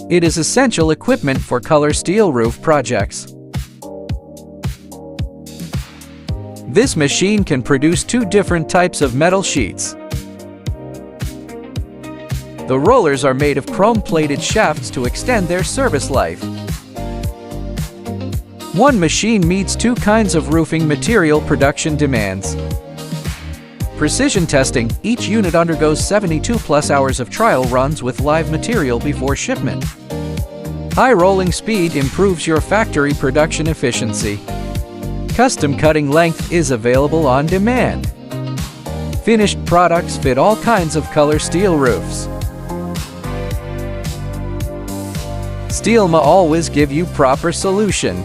It is essential equipment for color steel roof projects. This machine can produce 2 different types of metal sheets. The rollers are made of chrome-plated shafts to extend their service life. One machine meets 2 kinds of roofing material production demands. Precision testing: each unit undergoes 72+ hours of trial runs with live material before shipment. High rolling speed improves your factory production efficiency. Custom cutting length is available on demand. Finished products fit all kinds of color steel roofs. Steelma always give you proper solution.